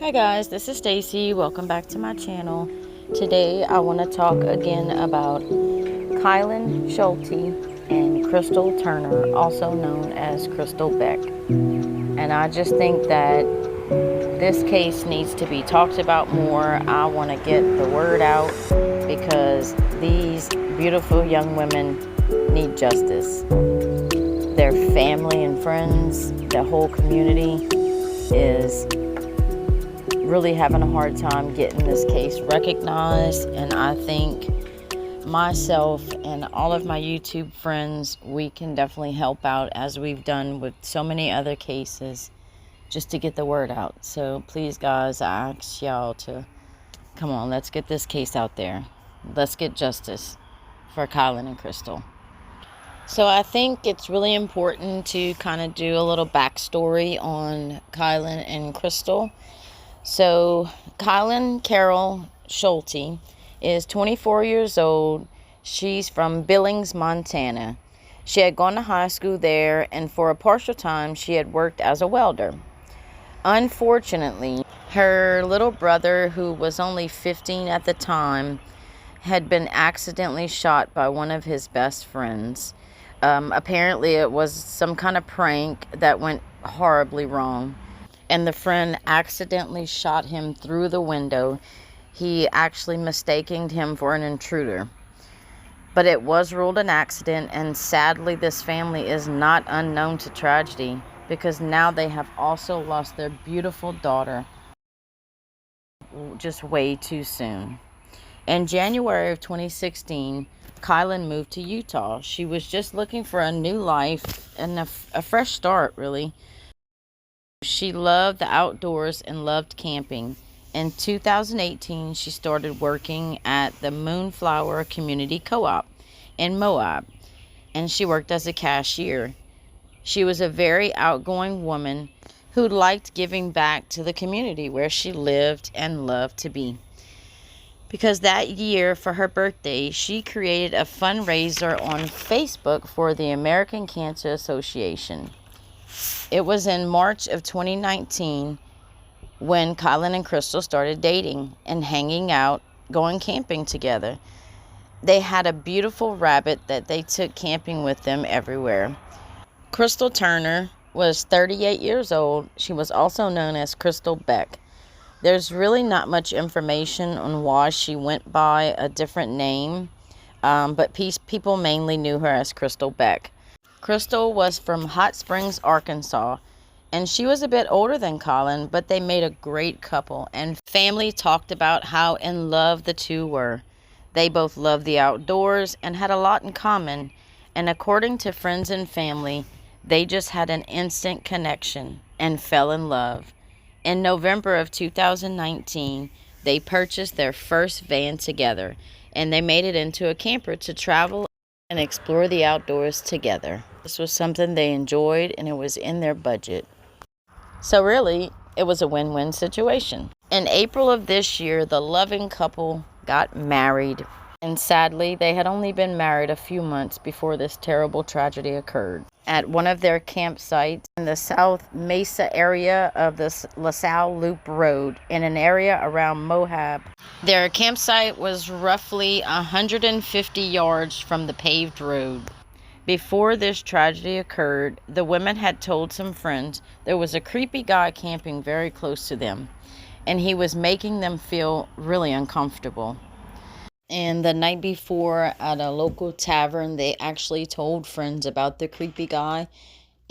Hi guys, this is Stacy. Welcome back to my channel. Today I want to talk again about Kylen Schulte and Crystal Turner, also known as Crystal Beck. And I just think that this case needs to be talked about more. I want to get the word out because these beautiful young women need justice. Their family and friends, the whole community is really having a hard time getting this case recognized, and I think myself and all of my YouTube friends, we can definitely help out as we've done with so many other cases just to get the word out. So please guys, I ask y'all to come on, let's get this case out there. Let's get justice for Kylen and Crystal. So I think it's really important to kind of do a little backstory on Kylen and Crystal. So Kylen Carol Schulte is 24 years old. She's from Billings, Montana. She had gone to high school there, and for a partial time she had worked as a welder. Unfortunately, her little brother, who was only 15 at the time, had been accidentally shot by one of his best friends. Apparently it was some kind of prank that went horribly wrong, and the friend accidentally shot him through the window. He actually mistaking him for an intruder. But it was ruled an accident, and sadly this family is not unknown to tragedy, because now they have also lost their beautiful daughter just way too soon. In January of 2016, Kylen moved to Utah. She was just looking for a new life and a fresh start, really. She loved the outdoors and loved camping. In 2018, she started working at the Moonflower Community Co-op in Moab, and she worked as a cashier. She was a very outgoing woman who liked giving back to the community where she lived and loved to be. Because that year, for her birthday, she created a fundraiser on Facebook for the American Cancer Association. It was in March of 2019 when Kylen and Crystal started dating and hanging out, going camping together. They had a beautiful rabbit that they took camping with them everywhere. Crystal Turner was 38 years old. She was also known as Crystal Beck. There's really not much information on why she went by a different name, but people mainly knew her as Crystal Beck. Crystal was from Hot Springs, Arkansas, and she was a bit older than Kylen, but they made a great couple, and family talked about how in love the two were. They both loved the outdoors and had a lot in common, and according to friends and family, they just had an instant connection and fell in love. In November of 2019, they purchased their first van together, and they made it into a camper to travel and explore the outdoors together. This was something they enjoyed, and it was in their budget. So really, it was a win-win situation. In April of this year, the loving couple got married, and sadly, they had only been married a few months before this terrible tragedy occurred. At one of their campsites in the South Mesa area of the LaSalle Loop Road, in an area around Moab. Their campsite was roughly 150 yards from the paved road. Before this tragedy occurred, the women had told some friends there was a creepy guy camping very close to them, and he was making them feel really uncomfortable. And the night before, at a local tavern, they actually told friends about the creepy guy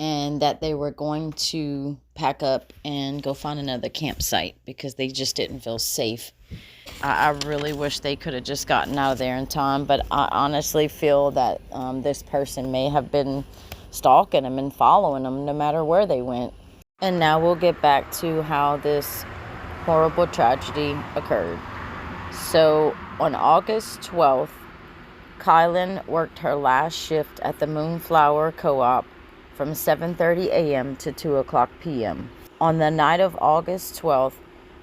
and that they were going to pack up and go find another campsite because they just didn't feel safe. I really wish they could have just gotten out of there in time, but I honestly feel that this person may have been stalking them and following them no matter where they went. And now we'll get back to how this horrible tragedy occurred. So on August 12th, Kylen worked her last shift at the Moonflower Co-op from 7:30 a.m. to 2 o'clock p.m. On the night of August 12th,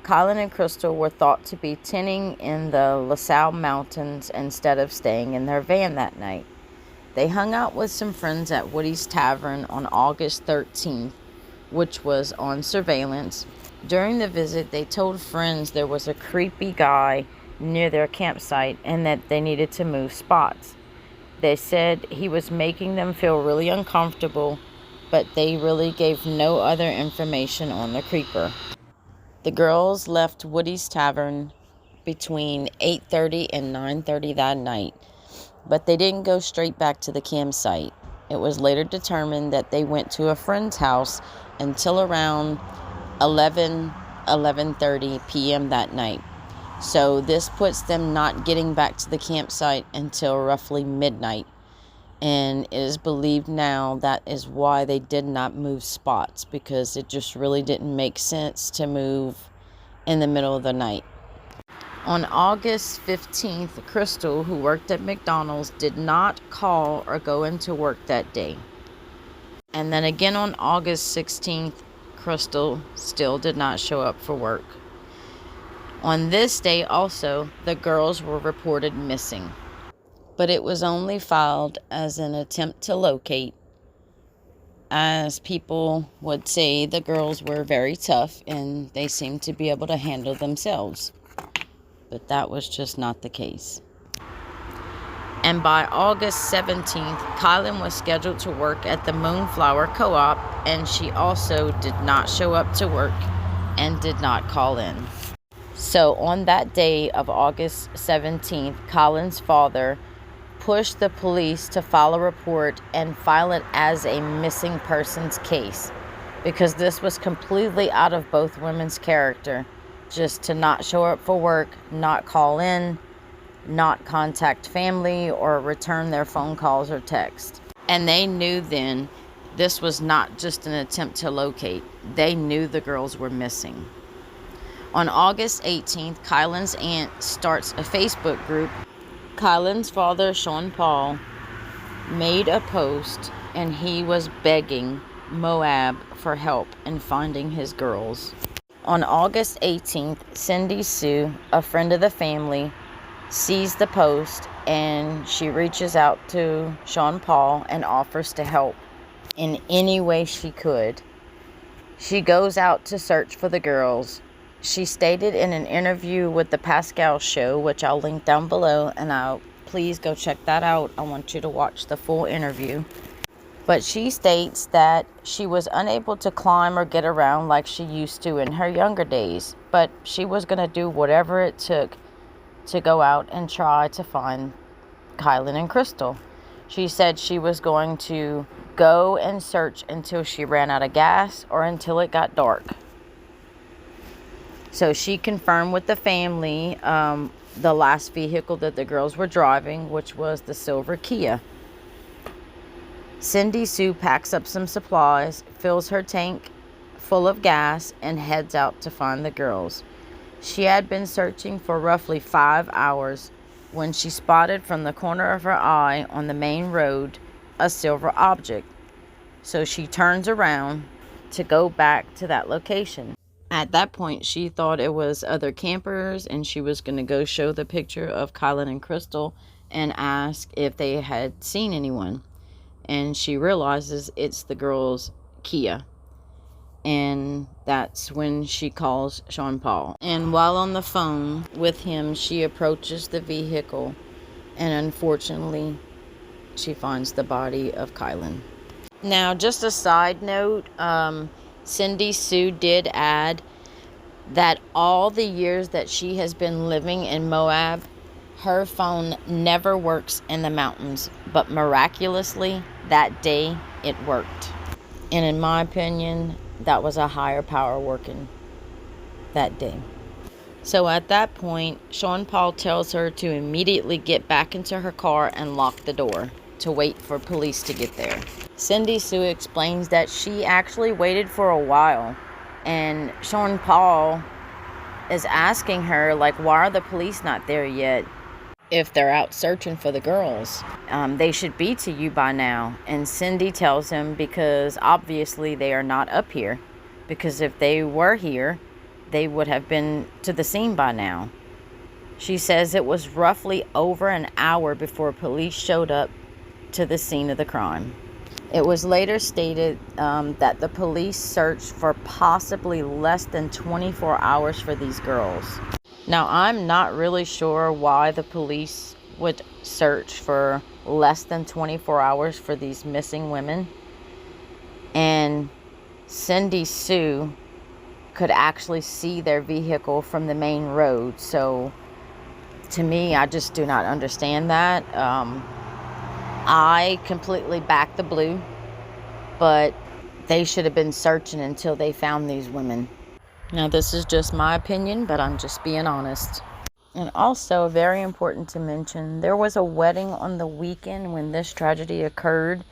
Kylen and Crystal were thought to be tenting in the LaSalle Mountains instead of staying in their van that night. They hung out with some friends at Woody's Tavern on August 13th, which was on surveillance. During the visit, they told friends there was a creepy guy near their campsite and that they needed to move spots. They said he was making them feel really uncomfortable, but they really gave no other information on the creeper. The girls left Woody's Tavern between 8:30 and 9:30 that night, but they didn't go straight back to the campsite. It was later determined that they went to a friend's house until around 11:30 p.m. that night. So this puts them not getting back to the campsite until roughly midnight. And it is believed now that is why they did not move spots, because it just really didn't make sense to move in the middle of the night. On August 15th, Crystal, who worked at McDonald's, did not call or go into work that day. And then again on August 16th, Crystal still did not show up for work. On this day also, the girls were reported missing, but it was only filed as an attempt to locate, as people would say the girls were very tough and they seemed to be able to handle themselves. But that was just not the case. And by August 17th, Kylen was scheduled to work at the Moonflower Co-op, and she also did not show up to work and did not call in. So on that day of August 17th, Kylen's father pushed the police to file a report and file it as a missing persons case, because this was completely out of both women's character, just to not show up for work, not call in, not contact family or return their phone calls or text. And they knew then this was not just an attempt to locate. They knew the girls were missing. On August 18th, Kylen's aunt starts a Facebook group. Kylen's father, Sean Paul, made a post and he was begging Moab for help in finding his girls. On August 18th, Cindy Sue, a friend of the family, sees the post and she reaches out to Sean Paul and offers to help in any way she could. She goes out to search for the girls. She stated in an interview with the Pascal Show, which I'll link down below, and please go check that out. I want you to watch the full interview. But she states that she was unable to climb or get around like she used to in her younger days, but she was going to do whatever it took to go out and try to find Kylen and Crystal. She said she was going to go and search until she ran out of gas or until it got dark. So she confirmed with the family the last vehicle that the girls were driving, which was the silver Kia. Cindy Sue packs up some supplies, fills her tank full of gas, and heads out to find the girls. She had been searching for roughly 5 hours when she spotted from the corner of her eye on the main road a silver object. So she turns around to go back to that location. At that point, she thought it was other campers, and she was going to go show the picture of Kylen and Crystal and ask if they had seen anyone. And she realizes it's the girls' Kia. And that's when she calls Sean Paul. And while on the phone with him, she approaches the vehicle, and unfortunately, she finds the body of Kylen. Now, just a side note, Cindy Sue did add that all the years that she has been living in Moab, her phone never works in the mountains, but miraculously, that day, it worked. And in my opinion, that was a higher power working that day. So at that point, Sean Paul tells her to immediately get back into her car and lock the door to wait for police to get there. Cindy Sue explains that she actually waited for a while, and Sean Paul is asking her, like, why are the police not there yet? If they're out searching for the girls, they should be to you by now. And Cindy tells him because obviously they are not up here, because if they were here, they would have been to the scene by now. She says it was roughly over an hour before police showed up to the scene of the crime. It was later stated that the police searched for possibly less than 24 hours for these girls. Now, I'm not really sure why the police would search for less than 24 hours for these missing women. And Cindy Sue could actually see their vehicle from the main road. So, to me, I just do not understand that. I completely back the blue, but they should have been searching until they found these women. Now, this is just my opinion, but I'm just being honest. And also, very important to mention, there was a wedding on the weekend when this tragedy occurred.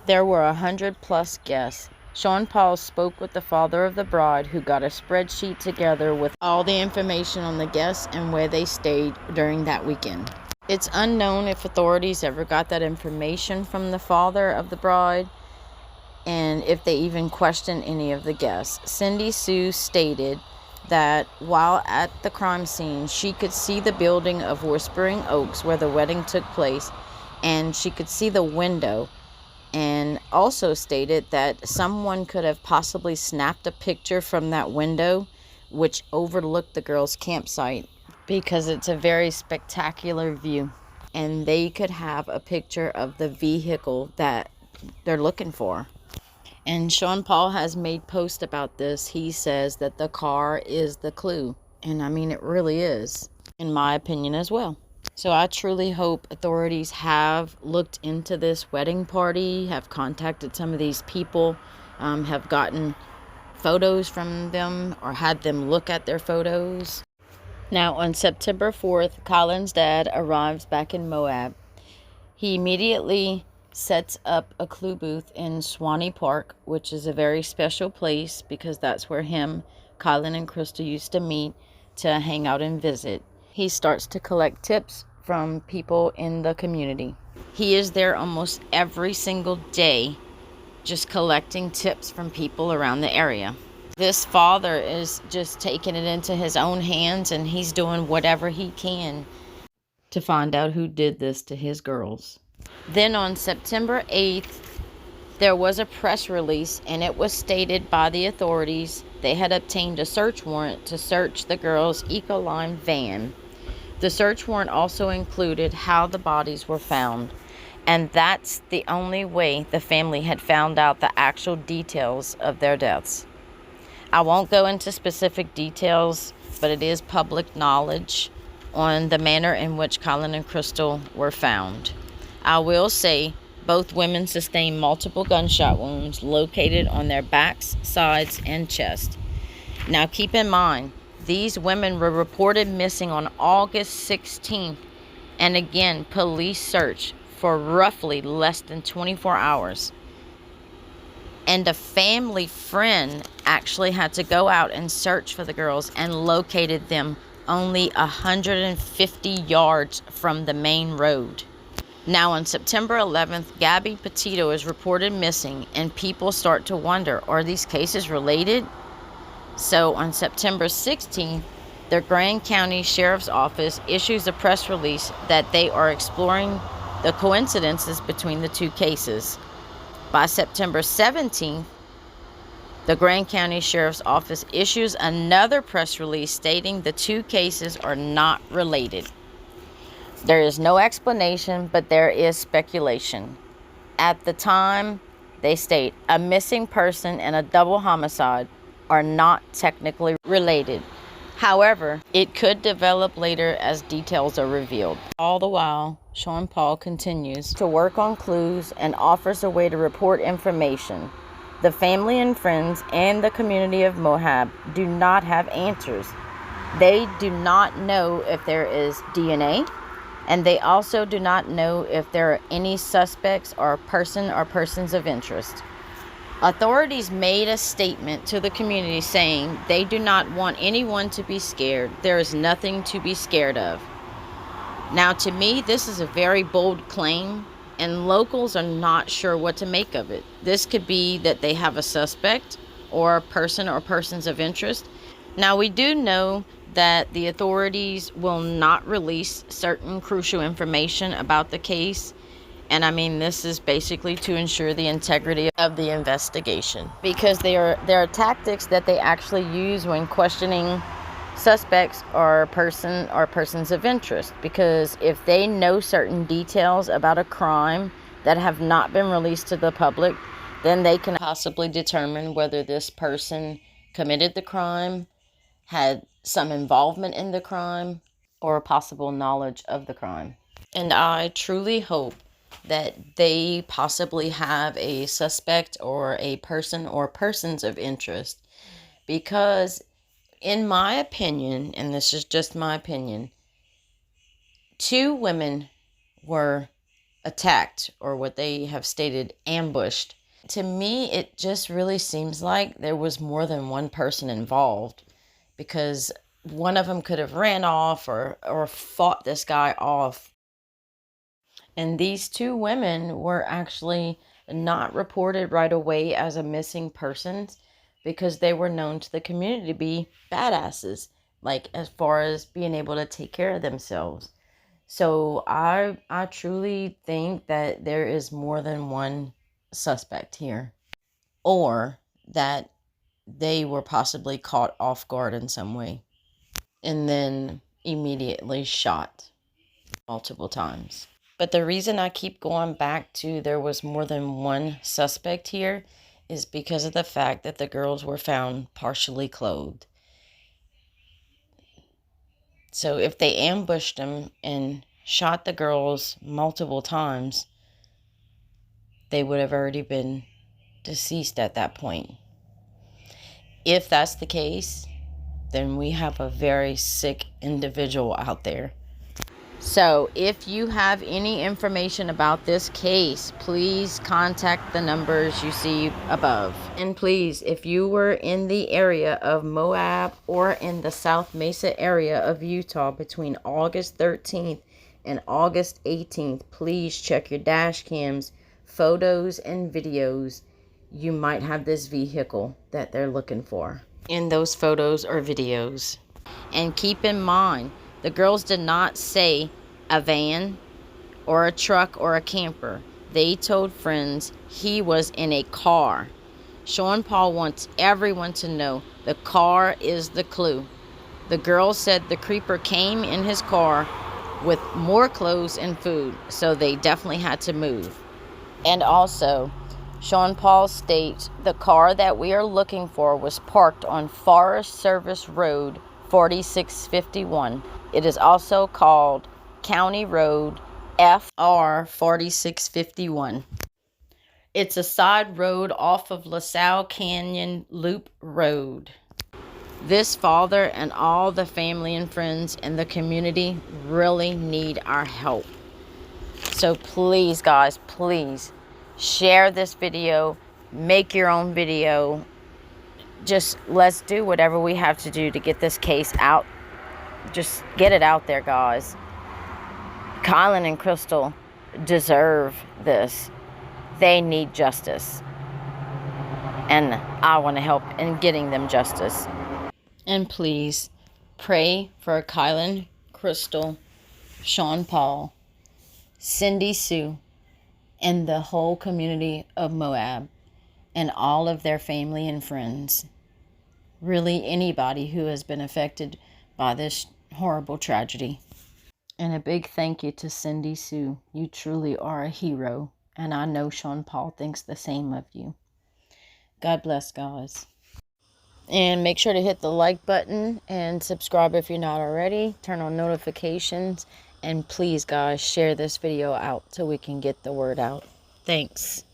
There were 100+ guests. Sean Paul spoke with the father of the bride, who got a spreadsheet together with all the information on the guests and where they stayed during that weekend. It's unknown if authorities ever got that information from the father of the bride, and if they even questioned any of the guests. Cindy Sue stated that while at the crime scene, she could see the building of Whispering Oaks where the wedding took place, and she could see the window, and also stated that someone could have possibly snapped a picture from that window, which overlooked the girls' campsite, because it's a very spectacular view, and they could have a picture of the vehicle that they're looking for. And Sean Paul has made posts about this. He says that the car is the clue. And I mean, it really is, in my opinion as well. So I truly hope authorities have looked into this wedding party, have contacted some of these people, have gotten photos from them or had them look at their photos. Now, on September 4th, Kylen's dad arrives back in Moab. He immediately sets up a clue booth in Swanee Park, which is a very special place because that's where Kylen and Crystal used to meet to hang out and visit. He starts to collect tips from people in the community. He is there almost every single day, just collecting tips from people around the area. This father is just taking it into his own hands, and he's doing whatever he can to find out who did this to his girls. Then on September 8th, there was a press release, and it was stated by the authorities they had obtained a search warrant to search the girls' Ecoline van. The search warrant also included how the bodies were found, and that's the only way the family had found out the actual details of their deaths. I won't go into specific details, but it is public knowledge on the manner in which Kylen and Crystal were found. I will say both women sustained multiple gunshot wounds located on their backs, sides, and chest. Now keep in mind, these women were reported missing on August 16th, and again, police searched for roughly less than 24 hours. And a family friend actually had to go out and search for the girls and located them only 150 yards from the main road. Now on September 11th, Gabby Petito is reported missing, and people start to wonder, are these cases related? So on September 16th, the Grand County Sheriff's Office issues a press release that they are exploring the coincidences between the two cases. By September 17th, the Grand County Sheriff's Office issues another press release stating the two cases are not related. There is no explanation, but there is speculation. At the time, they state a missing person and a double homicide are not technically related. However, it could develop later as details are revealed. All the while, Sean Paul continues to work on clues and offers a way to report information. The family and friends and the community of Moab do not have answers. They do not know if there is DNA, and they also do not know if there are any suspects or persons of interest. Authorities made a statement to the community saying they do not want anyone to be scared. There is nothing to be scared of. Now, to me, this is a very bold claim, and locals are not sure what to make of it. This could be that they have a suspect or a person or persons of interest. Now, we do know that the authorities will not release certain crucial information about the case, And I mean, this is basically to ensure the integrity of the investigation, because there are tactics that they actually use when questioning suspects or persons of interest. Because if they know certain details about a crime that have not been released to the public, then they can possibly determine whether this person committed the crime, had some involvement in the crime, or possible knowledge of the crime. And I truly hope that they possibly have a suspect or a person or persons of interest, because in my opinion, and this is just my opinion, 2 women were attacked, or what they have stated, ambushed. To me, it just really seems like there was more than one person involved, because one of them could have ran off or fought this guy off. And these 2 women were actually not reported right away as a missing persons, because they were known to the community to be badasses, like as far as being able to take care of themselves. So I truly think that there is more than one suspect here, or that they were possibly caught off guard in some way and then immediately shot multiple times. But the reason I keep going back to there was more than one suspect here is because of the fact that the girls were found partially clothed. So if they ambushed them and shot the girls multiple times, they would have already been deceased at that point. If that's the case, then we have a very sick individual out there. So if you have any information about this case, please contact the numbers you see above. And please, if you were in the area of Moab or in the South Mesa area of Utah between August 13th and August 18th, please check your dash cams, photos, and videos. You might have this vehicle that they're looking for in those photos or videos. And keep in mind, the girls did not say a van or a truck or a camper. They told friends he was in a car. Sean Paul wants everyone to know the car is the clue. The girls said the creeper came in his car with more clothes and food, so they definitely had to move. And also, Sean Paul states the car that we are looking for was parked on Forest Service Road 4651. It is also called County Road FR 4651. It's a side road off of LaSalle Canyon Loop Road. This father and all the family and friends in the community really need our help. So please, guys, please share this video, make your own video. Just let's do whatever we have to do to get this case out. Just get it out there, guys. Kylen and Crystal deserve this. They need justice. And I want to help in getting them justice. And please pray for Kylen, Crystal, Sean Paul, Cindy Sue, and the whole community of Moab, and all of their family and friends. Really, anybody who has been affected by this horrible tragedy. And a big thank you to Cindy Sue. You truly are a hero, and I know Sean Paul thinks the same of you. God bless, guys. And make sure to hit the like button and subscribe if you're not already. Turn on notifications. And please, guys, share this video out so we can get the word out. Thanks.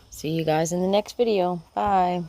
See you guys in the next video. Bye.